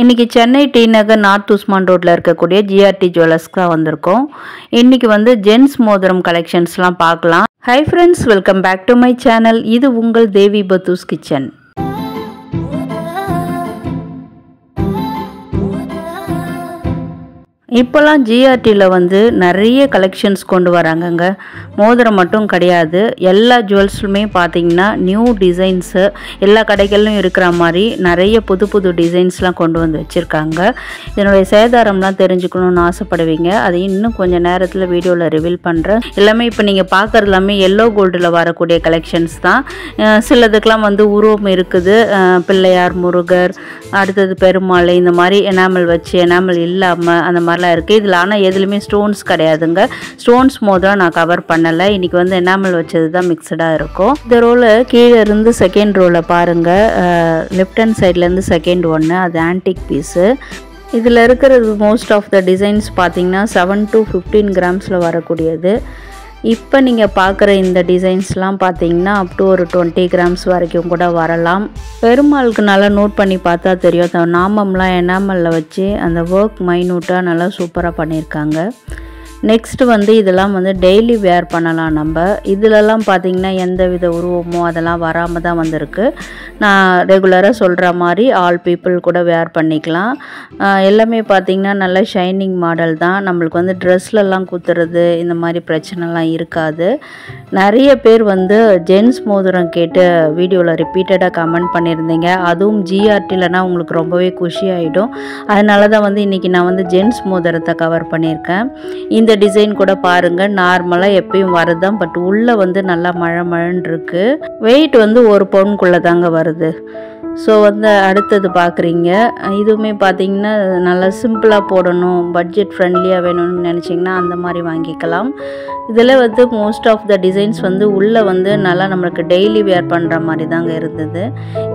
இன்னைக்கு சென்னை டி நகர் நார்த் உஸ்மான் ரோட்ல இருக்கக்கூடிய ஜிஆர்டி ஜுவல்லர்ஸ்க்கு தான் வந்திருக்கோம். இன்னைக்கு வந்து ஜென்ஸ் மோதிரம் கலெக்ஷன்ஸ்லாம் பார்க்கலாம். Hi friends, welcome back to my channel. இது உங்கள் தேவி பத்தூஸ் கிச்சன். இப்போலாம் ஜிஆர்டியில் வந்து நிறைய கலெக்ஷன்ஸ் கொண்டு வராங்கங்க. மோதிரம் மட்டும் கிடையாது, எல்லா ஜுவல்ஸுமே பார்த்தீங்கன்னா நியூ டிசைன்ஸு எல்லா கடைகளிலும் இருக்கிற மாதிரி நிறைய புது புது டிசைன்ஸ்லாம் கொண்டு வந்து வச்சுருக்காங்க. இதனுடைய சேதாரம்லாம் தெரிஞ்சுக்கணுன்னு ஆசைப்படுவீங்க. அதை இன்னும் கொஞ்சம் நேரத்தில் வீடியோவில் ரிவீல் பண்ணுறேன். எல்லாமே இப்போ நீங்கள் பார்க்குறது எல்லாமே எல்லோ கோல்டில் வரக்கூடிய கலெக்ஷன்ஸ் தான். சிலதுக்கெலாம் வந்து உருவம் இருக்குது, பிள்ளையார், முருகர், அடுத்தது பெருமாள், இந்த மாதிரி எனாமல் வச்சு எனாமல் இல்லாமல் அந்த மாதிரிலாம் இருக்குது. இதில் ஆனால் எதுலையுமே ஸ்டோன்ஸ் கிடையாதுங்க. ஸ்டோன்ஸ் மோதிரம் நான் கவர் பண்ணலை. இன்றைக்கி வந்து எனாமல் வச்சது தான் மிக்சடாக இருக்கும். இந்த ரோவில் கீழே இருந்து செகண்ட் ரோவில் பாருங்கள், லெஃப்ட் ஹேண்ட் சைட்லேருந்து செகண்ட் ஒன்று, அது ஆன்டிக் பீஸு. இதில் இருக்கிறது மோஸ்ட் ஆஃப் த டிசைன்ஸ் பார்த்திங்கன்னா 7 to 15 கிராம்ஸில் வரக்கூடியது. இப்போ நீங்கள் பார்க்குற இந்த டிசைன்ஸ்லாம் பார்த்தீங்கன்னா அப் டு ஒரு 20 கிராம்ஸ் வரைக்கும் கூட வரலாம். பெருமாளுக்கு நல்லா நோட் பண்ணி பார்த்தா தெரியும், அந்த நாமம்லாம் எனாமலில் வச்சு அந்த ஒர்க் மைனூட்டாக நல்லா சூப்பராக பண்ணியிருக்காங்க. நெக்ஸ்ட்டு வந்து இதெல்லாம் வந்து டெய்லி வேர் பண்ணலாம் நம்ம. இதிலெல்லாம் பார்த்திங்கன்னா எந்த வித உருவமோ அதெல்லாம் வராமல் தான் வந்திருக்கு. நான் ரெகுலராக சொல்கிற மாதிரி ஆல் பீப்புள் கூட வேர் பண்ணிக்கலாம். எல்லாமே பார்த்திங்கன்னா நல்ல ஷைனிங் மாடல் தான். நம்மளுக்கு வந்து ட்ரெஸ்லலாம் குத்துறது இந்த மாதிரி பிரச்சனைலாம் இருக்காது. நிறைய பேர் வந்து ஜென்ஸ் மோதிரம் கேட்டு வீடியோவில் ரிப்பீட்டடாக கமெண்ட் பண்ணியிருந்தீங்க. அதுவும் ஜிஆர்டிலனா உங்களுக்கு ரொம்பவே குஷி ஆகிடும். அதனால தான் வந்து இன்றைக்கி நான் வந்து ஜென்ஸ் மோதிரத்தை கவர் பண்ணியிருக்கேன். இந்த டிசைன் கூட பாருங்கள், நார்மலாக எப்பயும் வருதான், பட் உள்ளே வந்து நல்லா மழன்னு இருக்குது. வெயிட் வந்து 1 பவுனுக்குள்ளே தாங்க வருது. ஸோ வந்து அடுத்தது பார்க்குறீங்க, இதுவுமே பார்த்திங்கன்னா நல்லா சிம்பிளாக போடணும், பட்ஜெட் ஃப்ரெண்ட்லியாக வேணும்னு நினச்சிங்கன்னா அந்த மாதிரி வாங்கிக்கலாம். இதில் வந்து மோஸ்ட் ஆஃப் த டிசைன்ஸ் வந்து உள்ளே வந்து நல்லா நம்மளுக்கு டெய்லி வேர் பண்ணுற மாதிரி தாங்க இருந்தது.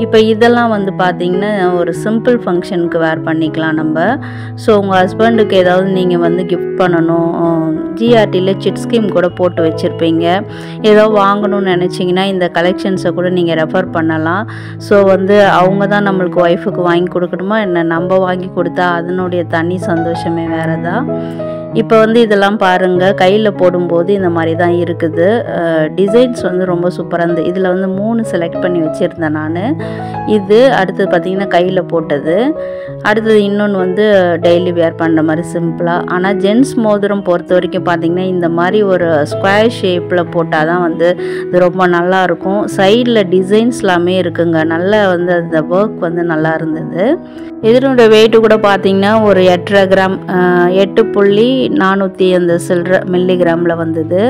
இப்போ இதெல்லாம் வந்து பார்த்திங்கன்னா ஒரு சிம்பிள் ஃபங்க்ஷனுக்கு வேர் பண்ணிக்கலாம் நம்ம. ஸோ உங்கள் ஹஸ்பண்டுக்கு ஏதாவது நீங்கள் வந்து கிஃப்ட் பண்ணணும், ஜிஆர்டியில் சிட் ஸ்கீம் கூட போட்டு வச்சுருப்பீங்க, ஏதோ வாங்கணும்னு நினச்சிங்கன்னா இந்த கலெக்ஷன்ஸை கூட நீங்கள் ரெஃபர் பண்ணலாம். ஸோ வந்து அவங்க தான் நம்மளுக்கு ஒய்ஃபுக்கு வாங்கி கொடுக்கணுமா என்ன, நம்ம வாங்கி கொடுத்தா அதனுடைய தனி சந்தோஷமே வேறு தான். இப்போ வந்து இதெல்லாம் பாருங்கள், கையில் போடும்போது இந்த மாதிரி தான் இருக்குது. டிசைன்ஸ் வந்து ரொம்ப சூப்பராக இருந்தது. இதில் வந்து 3 செலக்ட் பண்ணி வச்சுருந்தேன் நான். இது அடுத்தது பார்த்திங்கன்னா கையில் போட்டது, அடுத்தது இன்னொன்று வந்து டெய்லி வேர் பண்ணுற மாதிரி சிம்பிளாக. ஆனால் ஜென்ஸ் மோதிரம் பொறுத்த வரைக்கும் பார்த்திங்கன்னா இந்த மாதிரி ஒரு ஸ்கொயர் ஷேப்பில் போட்டால் தான் வந்து இது ரொம்ப நல்லாயிருக்கும். சைடில் டிசைன்ஸ் எல்லாமே இருக்குங்க, நல்லா வந்து அந்த ஒர்க் வந்து நல்லா இருந்தது. இதனுடைய வெயிட்டு கூட பார்த்திங்கன்னா ஒரு 8.5 கிராம், 8.400 அந்த சில்ற மில்லிகிராமில் வந்தது.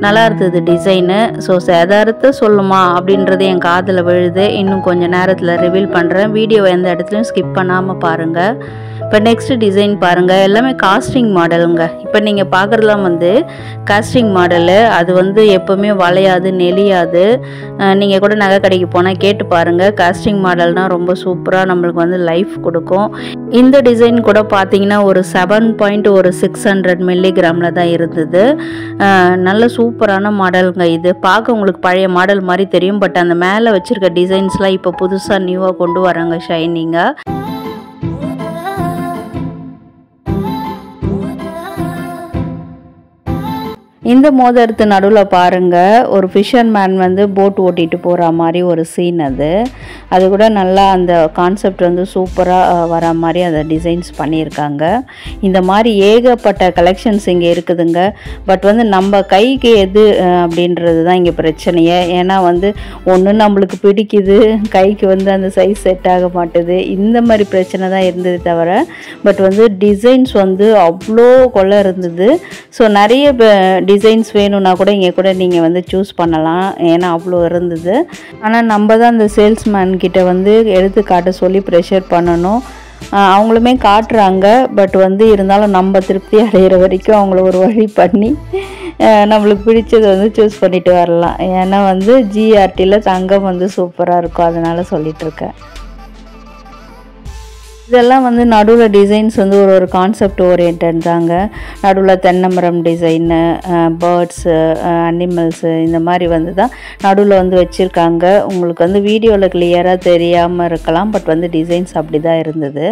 நல்லா இருந்தது டிசைனு. ஸோ சேதாரத்தை சொல்லுமா அப்படின்றது என் காதில் விழுது. இன்னும் கொஞ்சம் நேரத்தில் ரிவீல் பண்ணுறேன். வீடியோவை எந்த இடத்துலையும் ஸ்கிப் பண்ணாமல் பாருங்கள். இப்போ நெக்ஸ்ட் டிசைன் பாருங்கள், எல்லாமே காஸ்டிங் மாடலுங்க. இப்போ நீங்கள் பார்க்குறதுலாம் வந்து காஸ்டிங் மாடலு. அது வந்து எப்போவுமே வளையாது, நெளியாது. நீங்கள் கூட நகை கடைக்கு போனால் கேட்டு பாருங்கள். காஸ்டிங் மாடல்னால் ரொம்ப சூப்பராக நம்மளுக்கு வந்து லைஃப் கொடுக்கும். இந்த டிசைன் கூட பார்த்தீங்கன்னா ஒரு 7.600 மில்லிகிராமில் தான் இருந்தது. நல்ல சூப்பரான மாடலுங்க. இது பார்க்க உங்களுக்கு பழைய மாடல் மாதிரி தெரியும், பட் அந்த மேலே வச்சுருக்க டிசைன்ஸ்லாம் இப்போ புதுசாக நியூவாக கொண்டு வராங்க ஷைனிங்காக. இந்த மோதிரத்து நடுவில் பாருங்கள், ஒரு ஃபிஷர்மேன் வந்து போட் ஓட்டிகிட்டு போகிற மாதிரி ஒரு சீன். அது கூட நல்லா அந்த கான்செப்ட் வந்து சூப்பராக வர மாதிரி அந்த டிசைன்ஸ் பண்ணியிருக்காங்க. இந்த மாதிரி ஏகப்பட்ட கலெக்ஷன்ஸ் இங்கே இருக்குதுங்க. பட் வந்து நம்ம கைக்கு எது அப்படின்றது தான் இங்கே பிரச்சனையே. ஏன்னா வந்து ஒன்று நம்மளுக்கு பிடிக்குது, கைக்கு வந்து அந்த சைஸ் செட் ஆக மாட்டுது, இந்த மாதிரி பிரச்சனை தான் இருந்தது தவிர, பட் வந்து டிசைன்ஸ் வந்து அவ்வளோ கொள்ள இருந்தது. ஸோ நிறைய டிசைன்ஸ் வேணும்னா கூட இங்கே கூட நீங்கள் வந்து சூஸ் பண்ணலாம், ஏன்னா அவ்வளோ இருந்தது. ஆனால் நம்ம தான் அந்த சேல்ஸ்மேன் கிட்ட வந்து எடுத்து காட்ட சொல்லி ப்ரெஷர் பண்ணணும். அவங்களுமே காட்டுறாங்க, பட் வந்து இருந்தாலும் நம்ம திருப்தி அடைகிற வரைக்கும் அவங்கள ஒரு வழி பண்ணி நம்மளுக்கு பிடிச்சது வந்து சூஸ் பண்ணிட்டு வரலாம். ஏன்னா வந்து ஜிஆர்டியில் தங்கம் வந்து சூப்பராக இருக்கும், அதனால் சொல்லிகிட்ருக்கேன். இதெல்லாம் வந்து நடுவில் டிசைன்ஸ் வந்து ஒரு கான்செப்ட் ஓரியன்ட் தாங்க. நடுவில் தென்னைமரம் டிசைனு, பேர்ட்ஸு, அனிமல்ஸு இந்த மாதிரி வந்து தான் நடுவில் வந்து வச்சுருக்காங்க. உங்களுக்கு வந்து வீடியோவில் கிளியராக தெரியாமல் இருக்கலாம், பட் வந்து டிசைன்ஸ் அப்படி தான் இருந்தது.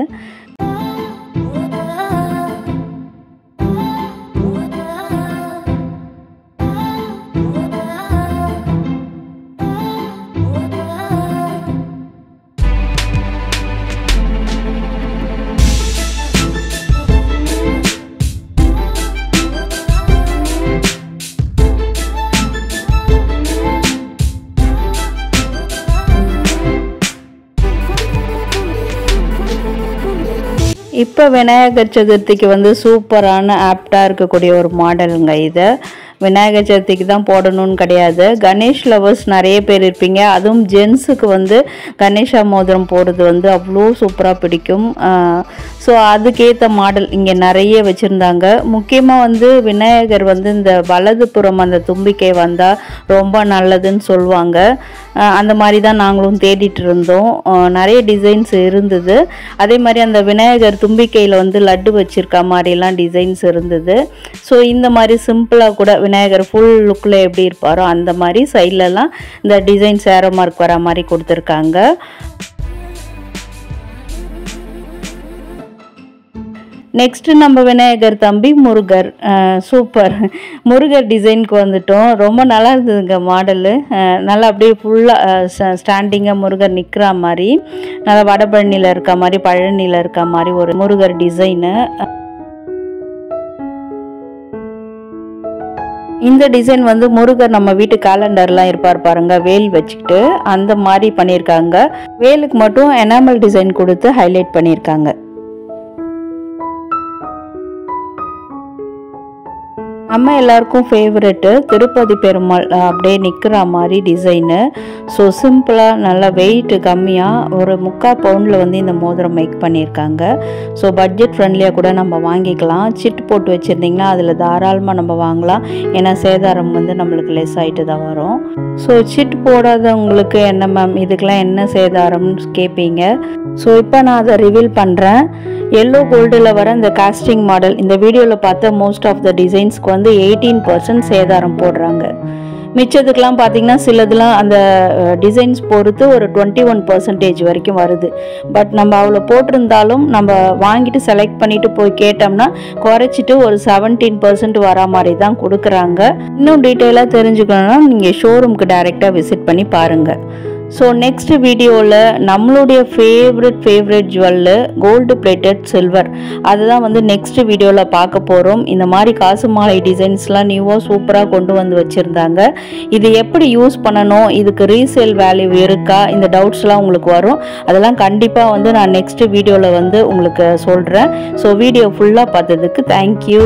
இப்போ விநாயகர் சதுர்த்திக்கு வந்து சூப்பரான ஆப்டாக இருக்கக்கூடிய ஒரு மாடலுங்க இது. விநாயகர் சதுர்த்திக்கு தான் போடணும்னு கிடையாது. கணேஷ் லவர்ஸ் நிறைய பேர் இருப்பீங்க. அதுவும் ஜென்ஸுக்கு வந்து கணேஷா மோதிரம் போடுறது வந்து அவ்வளோ சூப்பராக பிடிக்கும். ஸோ அதுக்கேற்ற மாடல் இங்கே நிறைய வச்சுருந்தாங்க. முக்கியமாக வந்து விநாயகர் வந்து இந்த வலதுபுறம் அந்த தும்பிக்கை வந்தால் ரொம்ப நல்லதுன்னு சொல்லுவாங்க. அந்த மாதிரி தான் நாங்களும் தேடிட்டு இருந்தோம். நிறைய டிசைன்ஸ் இருந்தது. அதே மாதிரி அந்த விநாயகர் தும்பிக்கையில் வந்து லட்டு வச்சுருக்க மாதிரிலாம் டிசைன்ஸ் இருந்தது. ஸோ இந்த மாதிரி சிம்பிளாக கூட விநாயகர் ஃபுல் லுக்கில் எப்படி இருப்பாரோ அந்த மாதிரி சைட்லலாம் இந்த டிசைன்ஸ் ஏரோ மார்க் வர மாதிரி கொடுத்துருக்காங்க. நெக்ஸ்ட்டு நம்ம விநாயகர் தம்பி முருகர், சூப்பர் முருகர் டிசைனுக்கு வந்துட்டோம். ரொம்ப நல்லா இருந்ததுங்க மாடலு. நல்லா அப்படியே ஃபுல்லாக ஸ்டாண்டிங்காக முருகர் நிற்கிற மாதிரி, நல்லா வடபழனியில் இருக்க மாதிரி, பழனியில் இருக்க மாதிரி ஒரு முருகர் டிசைனு. இந்த டிசைன் வந்து முருகர் நம்ம வீட்டு கேலண்டர்லாம் இருப்பார் பாருங்க, வேல் வச்சுக்கிட்டு அந்த மாதிரி பண்ணியிருக்காங்க. வேலுக்கு மட்டும் எனாமல் டிசைன் கொடுத்து ஹைலைட் பண்ணியிருக்காங்க. நம்ம எல்லாருக்கும் ஃபேவரெட்டு திருப்பதி பெருமாள் அப்படியே நிற்கிற மாதிரி டிசைனு. ஸோ சிம்பிளாக நல்லா வெயிட்டு கம்மியாக ஒரு 3/4 பவுண்டில் வந்து இந்த மோதிரம் மேக் பண்ணியிருக்காங்க. ஸோ பட்ஜெட் ஃப்ரெண்ட்லியாக கூட நம்ம வாங்கிக்கலாம். சிட்டு போட்டு வச்சுருந்திங்கன்னா அதில் தாராளமாக நம்ம வாங்கலாம். ஏன்னா சேதாரம் வந்து நம்மளுக்கு லெஸ் ஆகிட்டு தான் வரும். ஸோ சிட்டு போடாதவங்களுக்கு என்ன மேம் இதுக்கெலாம் என்ன சேதாரம்னு கேட்பீங்க. ஸோ இப்போ நான் அதை ரிவீல் பண்ணுறேன். எல்லோ கோல்டில் வர இந்த காஸ்டிங் மாடல் இந்த வீடியோவில் பார்த்த மோஸ்ட் ஆஃப் த டிசைன்ஸ்க்கு வந்து 18% சேதாரம் போடுறாங்க. மிச்சத்துக்கெலாம் பார்த்திங்கன்னா சிலதுலாம் அந்த டிசைன்ஸ் பொறுத்து ஒரு 21% வரைக்கும் வருது. பட் நம்ம அவ்வளோ போட்டிருந்தாலும் நம்ம வாங்கிட்டு செலக்ட் பண்ணிவிட்டு போய் கேட்டோம்னா குறைச்சிட்டு ஒரு 17% வரா மாதிரி தான் கொடுக்குறாங்க. இன்னும் டீட்டெயிலாக தெரிஞ்சுக்கணுன்னா நீங்கள் ஷோரூமுக்கு டைரெக்டாக விசிட் பண்ணி பாருங்கள். ஸோ நெக்ஸ்ட் வீடியோவில் நம்மளுடைய favourite jewel gold plated silver அதுதான் வந்து நெக்ஸ்ட் வீடியோவில் பார்க்க போகிறோம். இந்த மாதிரி காசு மாலை டிசைன்ஸ்லாம் நியூவாக சூப்பராக கொண்டு வந்து வச்சுருந்தாங்க. இது எப்படி யூஸ் பண்ணணும், இதுக்கு ரீசேல் வேல்யூ இருக்கா, இந்த டவுட்ஸ்லாம் உங்களுக்கு வரும். அதெல்லாம் கண்டிப்பாக வந்து நான் நெக்ஸ்ட் வீடியோவில் வந்து உங்களுக்கு சொல்கிறேன். ஸோ வீடியோ ஃபுல்லாக பார்த்ததுக்கு தேங்க்யூ.